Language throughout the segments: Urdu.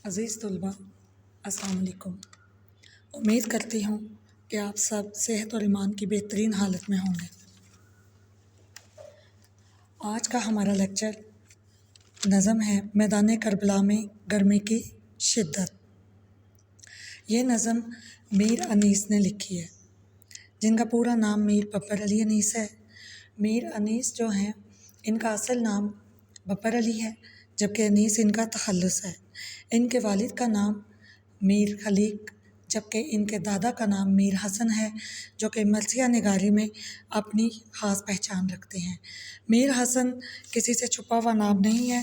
عزیز طلباء، السلام علیکم۔ امید کرتی ہوں کہ آپ سب صحت اور ایمان کی بہترین حالت میں ہوں گے۔ آج کا ہمارا لیکچر نظم ہے میدان کربلا میں گرمی کی شدت۔ یہ نظم میر انیس نے لکھی ہے، جن کا پورا نام میر ببر علی انیس ہے۔ میر انیس جو ہیں، ان کا اصل نام ببر علی ہے، جبکہ انیس ان کا تخلص ہے۔ ان کے والد کا نام میر خلیق، جبکہ ان کے دادا کا نام میر حسن ہے، جو کہ مرثیہ نگاری میں اپنی خاص پہچان رکھتے ہیں۔ میر حسن کسی سے چھپا ہوا نام نہیں ہے۔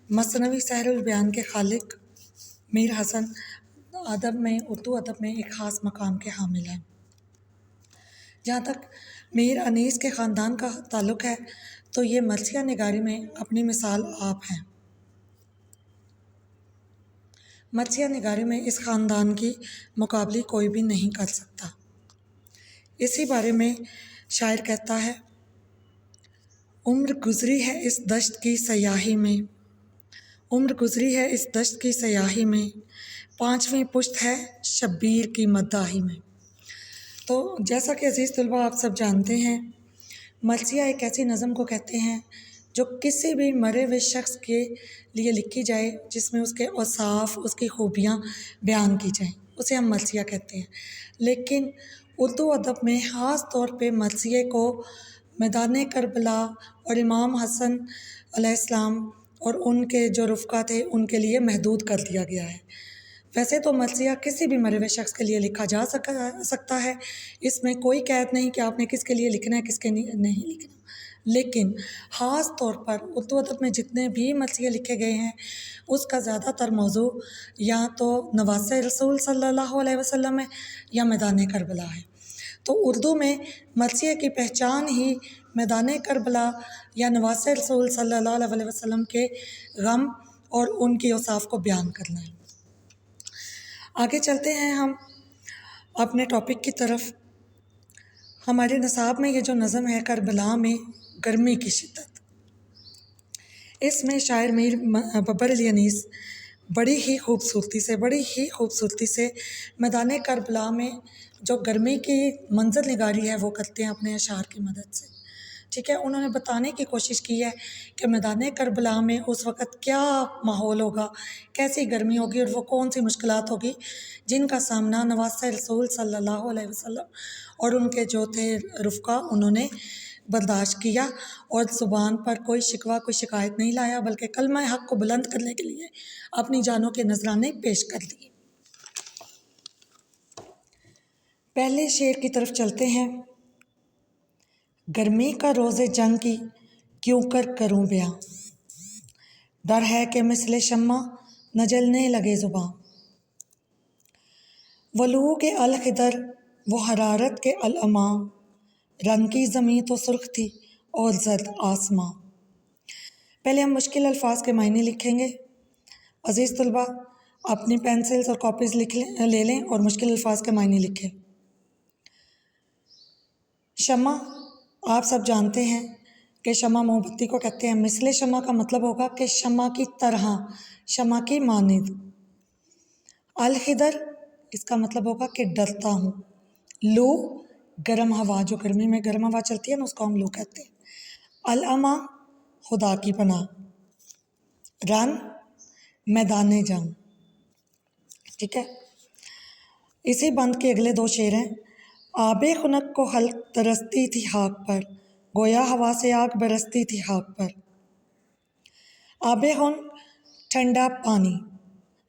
مثنوی سحر البیان کے خالق میر حسن اردو ادب میں ایک خاص مقام کے حامل ہیں۔ جہاں تک میر انیس کے خاندان کا تعلق ہے تو یہ مرثیہ نگاری میں اپنی مثال آپ ہیں۔ مرثیہ نگاری میں اس خاندان کی مقابلی کوئی بھی نہیں کر سکتا۔ اسی بارے میں شاعر کہتا ہے: عمر گزری ہے اس دشت کی سیاہی میں، عمر گزری ہے اس دشت کی سیاہی میں، پانچویں پشت ہے شبیر کی مداحی میں۔ تو جیسا کہ عزیز طلباء آپ سب جانتے ہیں، مرثیہ ایک ایسی نظم کو کہتے ہیں جو کسی بھی مرے ہوئے شخص کے لیے لکھی جائے، جس میں اس کے اوصاف، اس کی خوبیاں بیان کی جائیں، اسے ہم مرثیہ کہتے ہیں۔ لیکن اردو ادب میں خاص طور پہ مرثیے کو میدان کربلا اور امام حسن علیہ السلام اور ان کے جو رفقا تھے ان کے لیے محدود کر دیا گیا ہے۔ ویسے تو مرثیہ کسی بھی مرے ہوئے شخص کے لیے لکھا جا سکتا ہے، اس میں کوئی قید نہیں کہ آپ نے کس کے لیے لکھنا ہے، کس کے نہیں لکھنا۔ لیکن خاص طور پر اردو ادب میں جتنے بھی مرثیے لکھے گئے ہیں، اس کا زیادہ تر موضوع یا تو نواسہ رسول صلی اللہ علیہ وسلم ہے یا میدان کربلا ہے۔ تو اردو میں مرثیے کی پہچان ہی میدان کربلا یا نواسہ رسول صلی اللہ علیہ وسلم کے غم اور ان کی اوصاف کو بیان کرنا ہے۔ آگے چلتے ہیں ہم اپنے ٹاپک کی طرف۔ ہمارے نصاب میں یہ جو نظم ہے کربلا میں گرمی کی شدت، اس میں شاعر میر ببر علی انیس بڑی ہی خوبصورتی سے میدان کربلا میں جو گرمی کی منظر نگاری ہے وہ کرتے ہیں اپنے اشعار کی مدد سے۔ ٹھیک ہے، انہوں نے بتانے کی کوشش کی ہے کہ میدان کربلا میں اس وقت کیا ماحول ہوگا، کیسی گرمی ہوگی اور وہ کون سی مشکلات ہوگی جن کا سامنا نواسہ رسول صلی اللہ علیہ وسلم اور ان کے جو تھے رفقا انہوں نے برداشت کیا، اور زبان پر کوئی شکوہ کوئی شکایت نہیں لایا، بلکہ کلمہ حق کو بلند کرنے کے لیے اپنی جانوں کے نذرانے پیش کر دیے۔ پہلے شعر کی طرف چلتے ہیں۔ گرمی کا روز جنگ کی کیوں کر کروں بیاں، ڈر ہے کہ مثل شمع نہ جلنے لگے زباں، ولوع کے الخضر وہ حرارت کے العماں، رنگ کی زمیں تو سرخ تھی اور زرد آسماں۔ پہلے ہم مشکل الفاظ کے معنی لکھیں گے۔ عزیز طلباء، اپنی پینسلز اور کاپیز لے لیں اور مشکل الفاظ کے معنی لکھیں۔ شمع، آپ سب جانتے ہیں کہ شمع موم بتی کو کہتے ہیں۔ مثل شمع کا مطلب ہوگا کہ شمع کی طرح، شمع کی مانند۔ الخضر، اس کا مطلب ہوگا کہ ڈرتا ہوں۔ لو، گرم ہوا، جو گرمی میں گرم ہوا چلتی ہے نا، اس کو ہم لو کہتے ہیں۔ العمى، خدا کی پناہ۔ رن، میدان جنگ۔ ٹھیک ہے، اسی بند کے اگلے دو شعر ہیں۔ آب خنک کو خلق ترستی تھی خاک پر، گویا ہوا سے آگ برستی تھی خاک پر۔ آب خنک، ٹھنڈا پانی،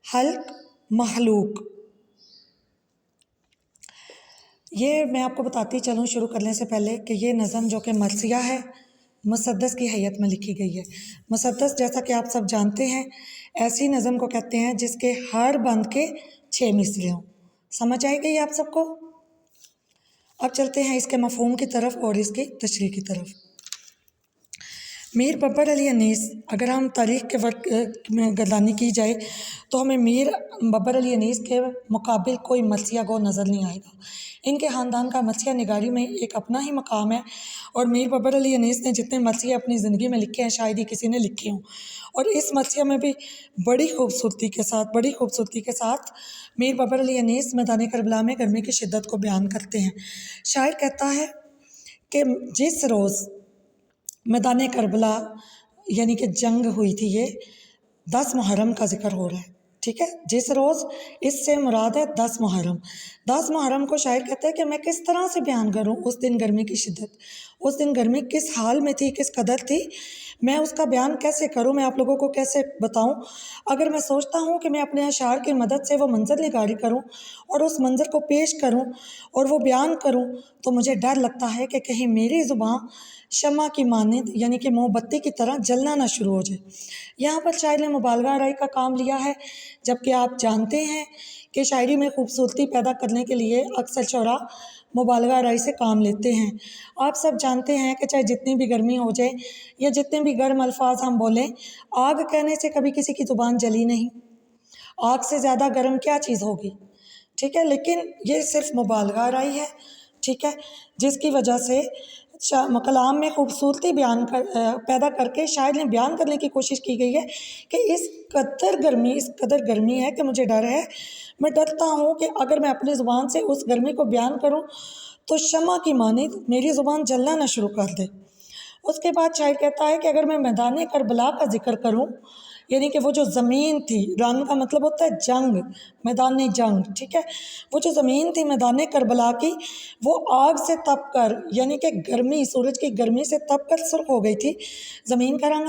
خلق، مخلوق۔ یہ میں آپ کو بتاتی چلوں شروع کرنے سے پہلے کہ یہ نظم جو کہ مرثیہ ہے، مسدس کی حیت میں لکھی گئی ہے۔ مسدس، جیسا کہ آپ سب جانتے ہیں، ایسی نظم کو کہتے ہیں جس کے ہر بند کے 6 مصرعے ہوں۔ سمجھ آئے گی آپ سب کو؟ اب چلتے ہیں اس کے مفہوم کی طرف اور اس کی تشریح کی طرف۔ میر ببر علی انیس، اگر ہم تاریخ کے وقت میں گردانی کی جائے تو ہمیں میر ببر علی انیس کے مقابل کوئی مرثیہ گو نظر نہیں آئے گا۔ ان کے خاندان کا مرثیہ نگاری میں ایک اپنا ہی مقام ہے، اور میر ببر علی انیس نے جتنے مرثیے اپنی زندگی میں لکھے ہیں شاید ہی کسی نے لکھے ہوں، اور اس مرثیہ میں بھی بڑی خوبصورتی کے ساتھ میر ببر علی انیس میدان کربلا میں گرمی کی شدت کو بیان کرتے ہیں۔ شاعر کہتا ہے کہ جس روز میدان کربلا یعنی کہ جنگ ہوئی تھی، یہ 10 محرم کا ذکر ہو رہا ہے، ٹھیک ہے، جس روز، اس سے مراد ہے 10 محرم۔ 10 محرم کو شاعر کہتا ہے کہ میں کس طرح سے بیان کروں اس دن گرمی کی شدت، اس دن گرمی کس حال میں تھی، کس قدر تھی، میں اس کا بیان کیسے کروں، میں آپ لوگوں کو کیسے بتاؤں۔ اگر میں سوچتا ہوں کہ میں اپنے اشعار کی مدد سے وہ منظر نگاری کروں اور اس منظر کو پیش کروں اور وہ بیان کروں، تو مجھے ڈر لگتا ہے کہ کہیں میری زبان شمع کی مانند یعنی کہ موم بتی کی طرح جلنا نہ شروع ہو جائے۔ یہاں پر شاعر نے مبالغہ آرائی کا کام لیا ہے، جبکہ آپ جانتے ہیں کہ شاعری میں خوبصورتی پیدا کرنے کے لیے اکثر شعراء مبالغہ آرائی سے کام لیتے ہیں۔ آپ سب جانتے ہیں کہ چاہے جتنی بھی گرمی ہو جائے یا جتنے بھی گرم الفاظ ہم بولیں، آگ کہنے سے کبھی کسی کی زبان جلی نہیں۔ آگ سے زیادہ گرم کیا چیز ہوگی، ٹھیک ہے، لیکن یہ صرف مبالغہ آرائی ہے، ٹھیک ہے، جس کی وجہ سے کلام میں خوبصورتی پیدا کر کے شاعر نے بیان کرنے کی کوشش کی گئی ہے کہ اس قدر گرمی ہے کہ مجھے ڈر ہے، میں ڈرتا ہوں کہ اگر میں اپنی زبان سے اس گرمی کو بیان کروں تو شمع کی مانند میری زبان جلنا نہ شروع کر دے۔ اس کے بعد شاعر کہتا ہے کہ اگر میں میدان کربلا کا ذکر کروں، یعنی کہ وہ جو زمین تھی، رن کا مطلب ہوتا ہے جنگ، میدان جنگ، ٹھیک ہے، وہ جو زمین تھی میدان کربلا کی، وہ آگ سے تپ کر یعنی کہ گرمی، سورج کی گرمی سے تپ کر سرخ ہو گئی تھی، زمین کا رنگ